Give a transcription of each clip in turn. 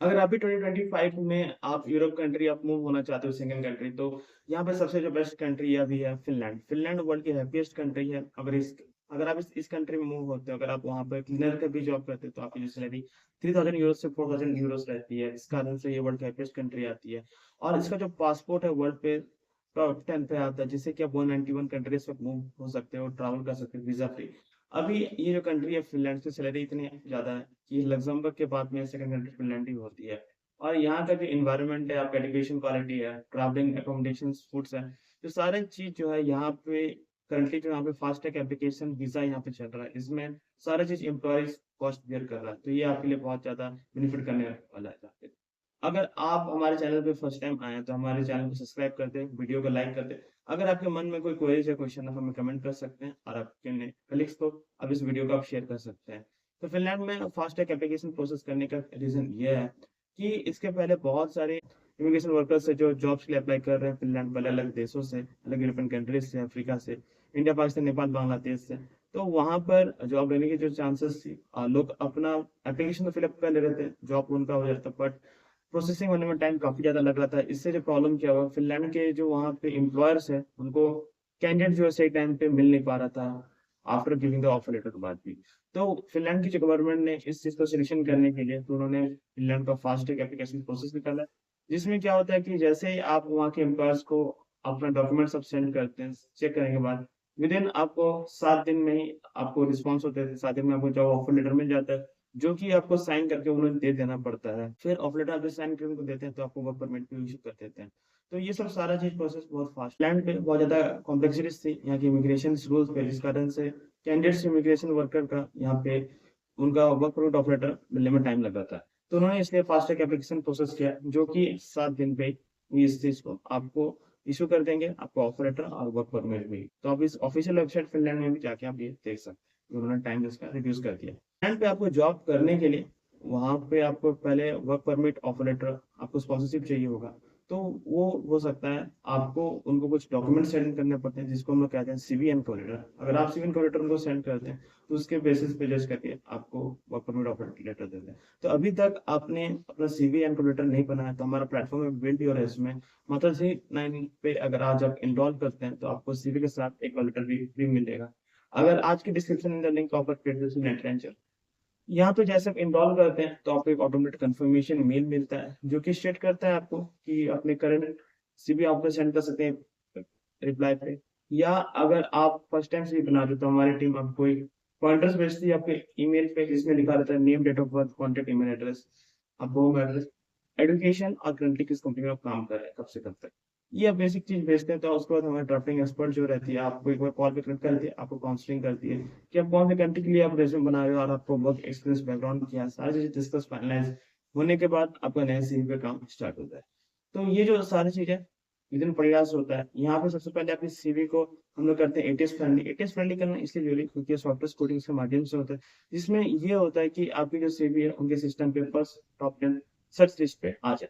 अगर अभी 2025 में आप यूरोप कंट्री आप मूव होना चाहते हो सेकंड कंट्री तो यहाँ पे सबसे जो बेस्ट कंट्री अभी है फिनलैंड। फिनलैंड वर्ल्ड की हैप्पीएस्ट कंट्री है। अगर आप इस कंट्री में मूव होते हो, अगर आप वहाँ पे क्लीनर का भी जॉब करते हो तो आपकी जो सैलरी 3000 यूरो से 4000 यूरोस रहती है। इस कारण से ये वर्ल्ड की हैप्पीएस्ट कंट्री आती है। और इसका जो पासपोर्ट है वर्ल्ड पे टॉप 10 पे आता है, जिससे कि आप 191 कंट्रीज पे मूव हो सकते हो, ट्रैवल कर सकते हो वीजा फ्री। अभी ये जो कंट्री है फिनलैंड की सैलरी इतनी ज्यादा है कि लग्जमबर्ग के बाद में सेकंड कंट्री फिनलैंड ही होती है। और यहाँ का जो एनवायरनमेंट है, आपका एजुकेशन क्वालिटी है, ट्रैवलिंग अकोमोडेशंस, फूड्स है, जो सारे चीज़ जो है यहाँ पे करंटली जो यहाँ पे फास्ट ट्रैक एप्लीकेशन वीज़ा यहाँ पे चल रहा है, इसमें सारा चीज़ एम्प्लॉइज़ कॉस्ट बेयर कर रहा है। तो ये आपके लिए बहुत ज़्यादा बेनिफिट करने वाला है यहाँ पे। अगर आप हमारे चैनल पे फर्स्ट टाइम आए हैं, तो हमारे चैनल को सब्सक्राइब कर दें, वीडियो को लाइक कर दें। अगर आपके मन में कोई क्वेरीज़ या क्वेश्चन है, हमें कमेंट कर सकते हैं और आपके कलीग्स को अब इस वीडियो को आप शेयर कर सकते हैं। तो फिनलैंड में फास्ट ट्रैक एप्लीकेशन प्रोसेस करने का रीज़न ये है कि इसके पहले बहुत सारे इमिग्रेशन वर्कर्स है जो जॉब्स के लिए अप्लाई कर रहे हैं फिनलैंड में, अलग-अलग देशों से, अलग यूरोपियन कंट्रीज से, अफ्रीका से, इंडिया, पाकिस्तान, नेपाल, बांग्लादेश से। तो वहाँ पर जॉब लेने की जो चांसेस थी, लोग अपना एप्लीकेशन तो फिलअप कर ले रहे थे, जॉब उनका हो जाता, बट प्रोसेसिंग होने में टाइम काफ़ी ज़्यादा लग रहा था। इससे जो प्रॉब्लम क्या हुआ, फिनलैंड के जो वहाँ पे एम्प्लॉयर्स हैं, उनको कैंडिडेट जो है सही टाइम पे मिल नहीं पा रहा था, after giving the offer letter के बाद भी। तो फिनलैंड की जो गवर्नमेंट ने इस चीज़ को सॉल्यूशन करने के लिए, तो उन्होंने फिनलैंड का फास्ट ट्रैक एप्लीकेशन प्रोसेस निकाला है, जिसमें क्या होता है कि जैसे ही आप वहाँ के एम्प्लॉयर्स को अपना डॉक्यूमेंट सब सेंड करते हैं, चेक करने के बाद विद इन आपको 7 दिन में ही आपको रिस्पॉन्स होते हैं, 7 दिन में आपको जॉब ऑफर लेटर मिल जाता है, जो कि आपको साइन करके उन्हें दे देना पड़ता है। फिर ऑफ लेटर आप जब साइन करके उनको देते हैं, तो आपको वर्क परमिट भी इश्यू कर देते हैं। तो ये सब सारा चीज़ प्रोसेस बहुत फास्ट, लैंड पे बहुत ज़्यादा कॉम्प्लेक्सिटीज़ थी यहाँ की इमिग्रेशन रूल्स पे, जिस कारण से कैंडिडेट्स इमिग्रेशन वर्कर का यहाँ पे उनका वर्क परमिट ऑफ लेटर मिलने में टाइम लग जाता है। तो उन्होंने इसलिए फास्ट ट्रैक एप्लीकेशन प्रोसेस किया, जो कि 7 दिन पे ही इस चीज़ को आपको इश्यू कर देंगे, आपको ऑफर लेटर और वर्क परमिट भी। तो आप इस ऑफिशियल वेबसाइट फिनलैंड में भी जाके आप ये देख सकते हैं, उन्होंने टाइम इसका रिड्यूस कर दिया। फिनलैंड पे आपको जॉब करने के लिए वहाँ पे आपको पहले वर्क परमिट, ऑफर लेटर, आपको स्पॉन्सरशिप चाहिए होगा। तो वो हो सकता है आपको उनको कुछ डॉक्यूमेंट सेंड करने पड़ते हैं, जिसको हम लोग कहते हैं सीवी एंड कवर लेटर। अगर आप सीवी एंड कवर लेटर उनको सेंड करते हैं, तो उसके बेसिस पे जज करके आपको वर्क परमिट, ऑफर लेटर देते हैं। तो अभी तक आपने अपना सीवी एंड कवर लेटर नहीं बनाया, तो हमारा प्लेटफॉर्म है बिल्ड योर रेज्यूमे। मात्र सी 9 पे अगर आज आप इनरोल करते हैं, तो आपको सीवी के साथ एक कवर लेटर भी फ्री मिलेगा। अगर आज के डिस्क्रिप्शन में लिंक ऑफर नेट रेंजर, यहाँ पे जैसे आप इनरोल करते हैं, तो आपको एक ऑटोमेटेड कंफर्मेशन मेल मिलता है, जो कि स्टेट करता है आपको कि अपने करंट सीवी आपको सेंड कर सकते हैं रिप्लाई पे। या अगर आप फर्स्ट टाइम सीवी बना रहे हो, तो हमारी टीम आपको एक पॉइंटर्स भेजती है आपके ईमेल पे, जिसमें लिखा रहता है name, date of birth, contact email address, आपका होम एड्रेस, एजुकेशन और करंटली किस कंपनी में आप काम कर रहे हैं, कब से कब तक। ये आप बेसिक चीज भेजते हैं, तो उसके बाद हमारे ड्राफ्टिंग एक्सपर्ट जो रहती है, आपको एक बार कॉल पे कनेक्ट करती है, आपको काउंसलिंग करती है कि आप कौन से कंट्री के लिए आप रेज्यूमे बना रहे हो, और आपको वर्क एक्सपीरियंस, बैकग्राउंड क्या है, सारी चीजें डिस्कस फाइनलाइज होने के बाद आपका नया सीवी पे काम स्टार्ट होता है। तो ये जो सारी चीजें विदिन प्रयास होता है, यहाँ पे सबसे पहले आपके सीवी को हम लोग करते हैं एटीएस फ्रेंडली। एटीएस फ्रेंडली करना इसलिए जरूरी क्योंकि सॉफ्टवेयर कोडिंग के माध्यम से होता है, जिसमें ये होता है कि आपकी जो सीवी है उनके सिस्टम पे फर्स्ट टॉप 10 सर्च लिस्ट पे आ जाए।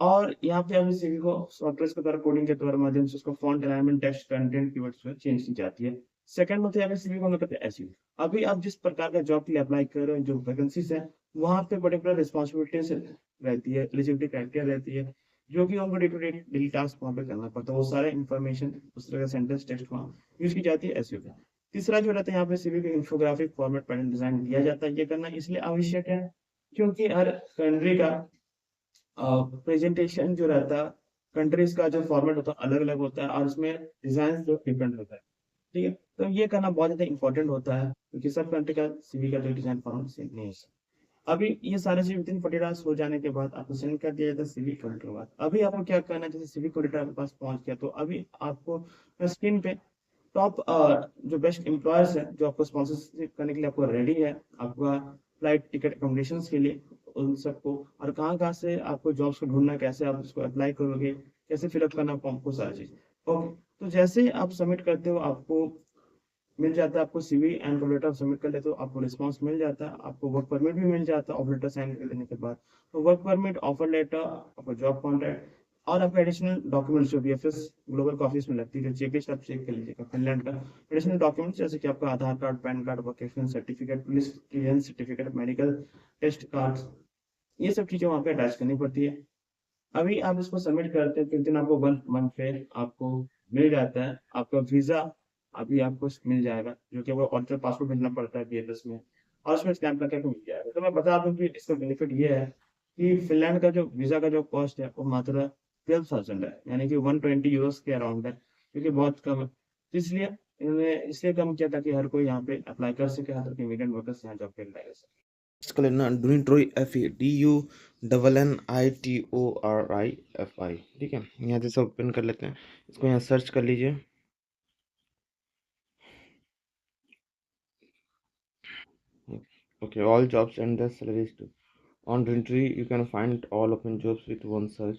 और यहाँ पे अपनी सीवी को सॉफ्टवेयर के द्वारा, कोडिंग के द्वारा माध्यम से उसको font alignment, text content, keywords में चेंज की जाती है। सेकंड होता है अगर सीवी को हम लोग कहते हैं एसईओ। अभी आप जिस प्रकार का जॉब के लिए अप्लाई कर रहे हो, जो वैकेंसीज है, वहाँ पे पर्टिकुलर रिस्पॉन्सिबिलिटीज रहती है, एलिजिबिलिटी क्राइटेरिया रहती है, जो कि उनको day to day daily task वहाँ पे करना पड़ता है। वो सारे इन्फॉर्मेशन उस तरह का सेंटेंस टेक्स्ट वहाँ यूज की जाती है एसईओ पे। तीसरा जो रहता है यहाँ पे सीवी के इंफोग्राफिक फॉर्मेट पैटर्न डिजाइन दिया जाता है। ये करना इसलिए आवश्यक है क्योंकि हर कंट्री का प्रेजेंटेशन जो रहता है, कंट्रीज का जो फॉर्मेट होता है अलग अलग होता है, और उसमें डिजाइन जो डिफरेंट होता है। ठीक है, तो ये करना बहुत ज्यादा इंपॉर्टेंट होता है, क्योंकि सब कंट्री का सीवी का जो डिजाइन फॉर्मेट सेम नहीं है। अभी ये सारे चीज विदिन 40 आवर्स हो जाने के बाद आपको सेंड कर दिया जाता है सीवी करने के बाद। अभी आपको क्या करना है, जैसे सीवी कोडिटर आपके पास पहुंच गया, तो अभी आपको स्क्रीन पे टॉप जो बेस्ट एम्प्लॉयर्स है, जो आपको स्पॉन्सरशिप करने के लिए आपको रेडी है, आपका फ्लाइट टिकट अकोमोडेशन के लिए, उन सबको, और कहाँ कहाँ से आपको जॉब्स को ढूंढना, कैसे आप उसको अप्लाई करोगे, कैसे फिलअप करना फॉर्म को, सारी चीज। ओके, तो जैसे ही आप सबमिट करते हो, आपको मिल जाता है, आपको CV and cover letter submit कर लेते हो, आपको रिस्पांस मिल जाता है, आपको वर्क परमिट भी मिल जाता है ऑफर लेटर साइन कर लेने के बाद। तो वर्क परमिट, ऑफर लेटर, आपका जॉब कॉन्ट्रैक्ट और आपका एडिशनल डॉक्यूमेंट्स जो बीएफएस ग्लोबल का ऑफिस में लगती है, चेकलिस्ट आप चेक कर लीजिएगा फिनलैंड का। एडिशनल डॉक्यूमेंट्स जैसे कि आपका Aadhaar card, PAN card, vocational certificate, police clearance certificate, medical test card, ये सब चीज़ें वहाँ पे अटैच करनी पड़ती है। अभी आप इसको सबमिट करते हैं, फिर दिन आपको 1 मंथ पे आपको मिल जाता है, आपका वीज़ा अभी आपको मिल जाएगा, जो कि वो ओरिजिनल पासपोर्ट भेजना पड़ता है BFS में और उसमें स्टैम्प लगा के मिल जाएगा। तो मैं बता दूँ कि इसका बेनिफिट ये है कि फ़िनलैंड का जो वीज़ा का जो कॉस्ट है, वो मात्र 12,000 है, यानी कि 120 यूरोज़ के अराउंड है, जो कि बहुत कम है। तो इसलिए इन्होंने इसलिए कम किया ताकि हर कोई यहाँ पे अप्लाई कर सके, हर कोई इमीग्रेंट वर्कर्स यहाँ जॉब के लिए अप्लाई कर सके। इसका लेना डूनिट्रोई DUNNITORIFI, ठीक है। यहाँ जैसे ओपन कर लेते हैं, इसको यहाँ सर्च कर लीजिए। Okay, all jobs and the salaries too on Duunitori you can find all open jobs with one search.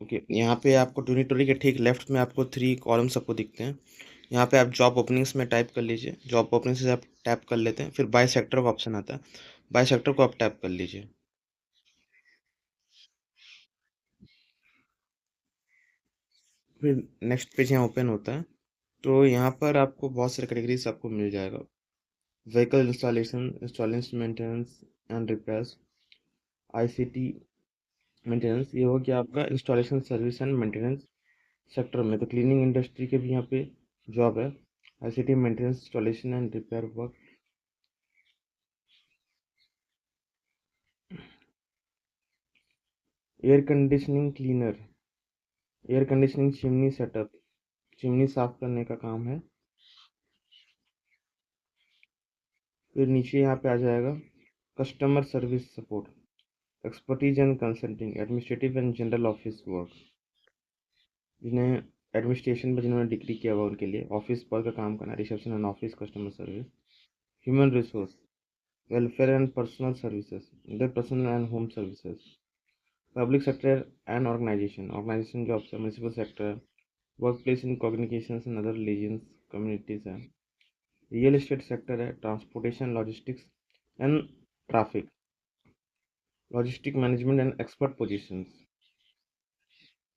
Okay, यहाँ पे आपको डूनिटोरी के ठीक लेफ्ट में आपको 3 कॉलम्स आपको दिखते हैं। यहाँ पे आप जॉब ओपनिंग्स में टाइप कर लीजिए, जॉब ओपनिंग्स से आप टैप कर लेते हैं, फिर बाय सेक्टर का ऑप्शन आता है, बाय सेक्टर को आप टैप कर लीजिए। फिर नेक्स्ट पेज यहाँ ओपन होता है, तो यहाँ पर आपको बहुत सारे कैटेगरीज आपको मिल जाएगा। Vehicle installation, installation maintenance and repairs, ICT maintenance, ये हो गया आपका installation service and maintenance sector में। तो क्लीनिंग इंडस्ट्री के भी यहाँ पे जॉब है, ICT maintenance, installation and repair work. Air conditioning cleaner, air conditioning chimney setup, chimney साफ करने का काम है। फिर नीचे यहाँ पे आ जाएगा customer service support, expertise and consulting, administrative and general office work. जिन्हें एडमिनिस्ट्रेशन में जिन्होंने डिग्री किया हुआ उनके लिए ऑफिस पर का काम करना, reception and office customer service. Human resource, welfare and personal services, इधर personal and home services. Public sector and organisation, organisation jobs है, municipal sector, work place in congregation and other religious communities है। Real estate sector है, transportation, logistics and traffic, logistic management and expert positions.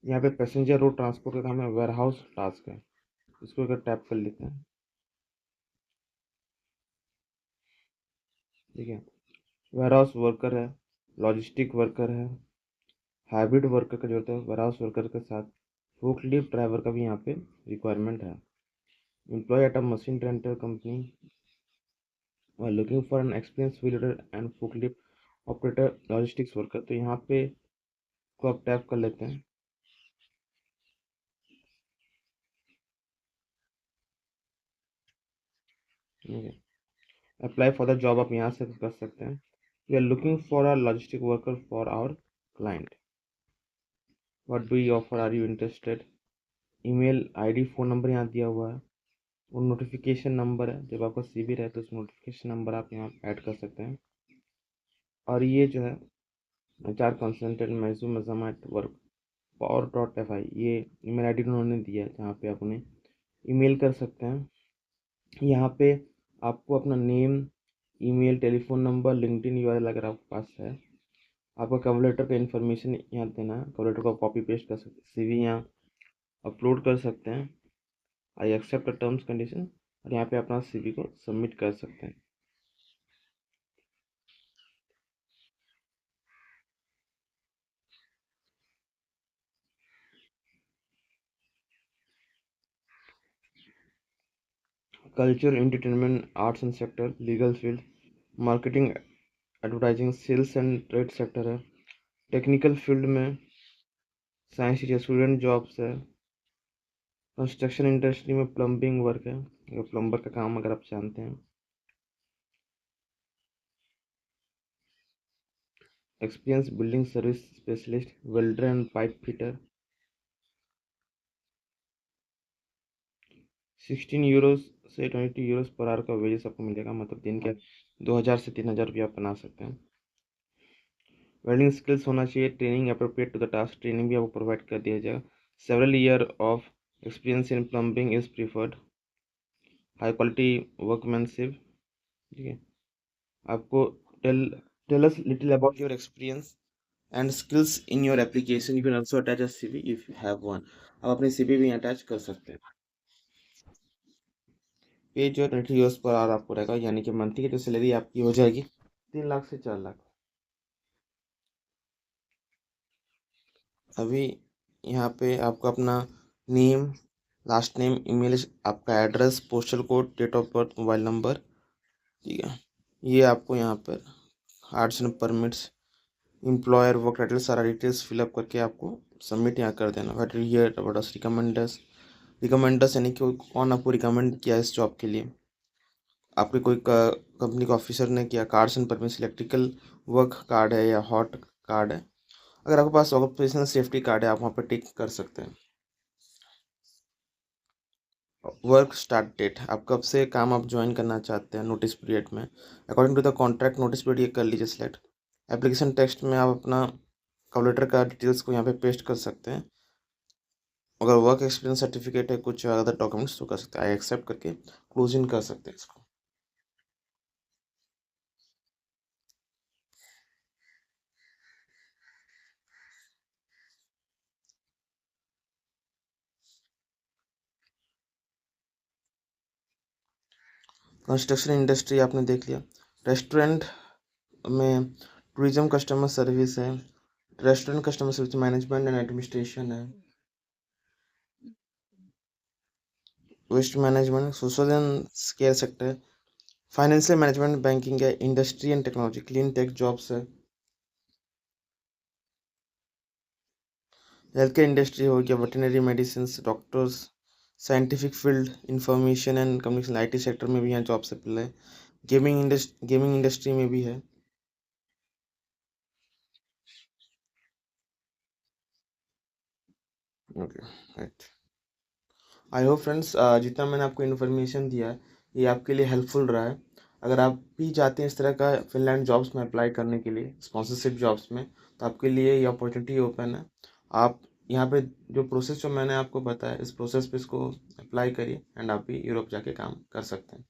यहाँ पे passenger road transport का काम है, ware house task है। इसको अगर टैप कर लेते हैं, ठीक है। वेयर हाउस वर्कर है, लॉजिस्टिक वर्कर है, हाइब्रिड वर्कर का जरूरत है वेयर हाउस वर्कर के साथ, फोकलिफ्ट ड्राइवर का भी यहाँ पे रिक्वायरमेंट है। Employ at a machine rental company are looking for an experience wheel loader and forklift operator logistics worker. तो यहाँ पे को आप टैप कर लेते हैं, ठीक है। अप्लाई फॉर द जॉब आप यहाँ से कर सकते हैं। We are looking for a logistic worker for our client, what do you offer, are you interested. Email ID phone number यहाँ दिया हुआ है, और नोटिफिकेशन नंबर है, जब आपका CV रहे तो उस नोटिफिकेशन नंबर आप यहाँ ऐड कर सकते हैं। और ये जो है HR कंसल्टेंट मैसू मजामा एट वर्क power.fi, ये ईमेल आईडी उन्होंने दिया है जहाँ पे आप उन्हें ईमेल कर सकते हैं। यहाँ पे आपको अपना name, email, telephone number, LinkedIn URL अगर आपके पास है, आपका कवर लेटर का इन्फॉर्मेशन यहाँ देना है, कवर लेटर को कॉपी पेस्ट कर सकते हैं, CV यहाँ अपलोड कर सकते हैं, आई एक्सेप्ट टर्म्स कंडीशन, और यहाँ पे अपना CV को सबमिट कर सकते हैं। Culture, entertainment, arts and sector, legal field, marketing, advertising, sales and trade sector है। टेक्निकल फील्ड में साइंस टीचर, स्टूडेंट जॉब्स है। कंस्ट्रक्शन इंडस्ट्री में प्लम्बिंग वर्क है, अगर प्लम्बर का काम अगर आप जानते हैं। Experience building service specialist, welder and pipe fitter. 16 euros से 22 यूरोज पर आवर का वेजेस आपको मिलेगा, मतलब दिन के 2000 से 3000 रुपये आप बना सकते हैं। वेल्डिंग स्किल्स होना चाहिए, training appropriate to the task, training भी आपको प्रोवाइड कर दिया जाएगा। Several year of experience in plumbing is preferred, high quality workmanship, ठीक है। आपको tell tell us little about your experience and skills in your application, you can also attach a CV if you have one. आप अपनी CV भी attach कर सकते हैं। पे जो 20 यूएस पर आवर आपको रहेगा, यानी कि मंथली की जो सैलरी आपकी हो जाएगी 3 लाख से 4 लाख। अभी यहाँ पे आपको अपना नेम, लास्ट नेम, ईमेल, आपका address, postal code, date of birth, mobile number, ठीक है, ये आपको यहाँ पर arts and permits, employer, work title, सारा डिटेल्स फिलअप करके आपको सबमिट यहाँ कर देना। What hear about us, recommends यानी कि कौन आपको रिकमेंड किया इस जॉब के लिए, आपके कोई कंपनी के ऑफिसर ने किया, cards and permits, electrical work card है या हॉट कार्ड है, अगर आपके पास ऑक्यूपेशनल सेफ्टी कार्ड है आप वहाँ पर टिक कर सकते हैं। वर्क स्टार्ट डेट, आप कब से काम आप ज्वाइन करना चाहते हैं नोटिस पीरियड में, according to the contract notice period ये कर लीजिए सिलेक्ट। एप्लीकेशन टेक्स्ट में आप अपना कवर लेटर का डिटेल्स को यहाँ पे पेस्ट कर सकते हैं। अगर वर्क एक्सपीरियंस सर्टिफिकेट है, कुछ अदर डॉक्यूमेंट्स तो कर सकते हैं, आई एक्सेप्ट करके क्लोज इन कर सकते हैं इसको। कंस्ट्रक्शन इंडस्ट्री आपने देख लिया। रेस्टोरेंट में टूरिज्म कस्टमर सर्विस है, restaurant customer service management and administration है, waste management, social and care sector, financial management, banking है, industry and technology, clean tech jobs है, हेल्थ केयर इंडस्ट्री हो गया, veterinary medicine, doctors, scientific field, information and communication, IT sector में भी यहाँ jobs available है, gaming industry में भी है। Okay, right. I hope friends जितना मैंने आपको इन्फॉर्मेशन दिया है ये आपके लिए हेल्पफुल रहा है। अगर आप भी चाहते हैं इस तरह का फिनलैंड जॉब्स में अप्लाई करने के लिए, स्पॉन्सरशिप जॉब्स में, तो आपके लिए ये अपॉर्चुनिटी ओपन है। आप यहाँ पे जो प्रोसेस जो मैंने आपको बताया इस प्रोसेस पे इसको अप्लाई करिए एंड आप भी यूरोप जाके काम कर सकते हैं।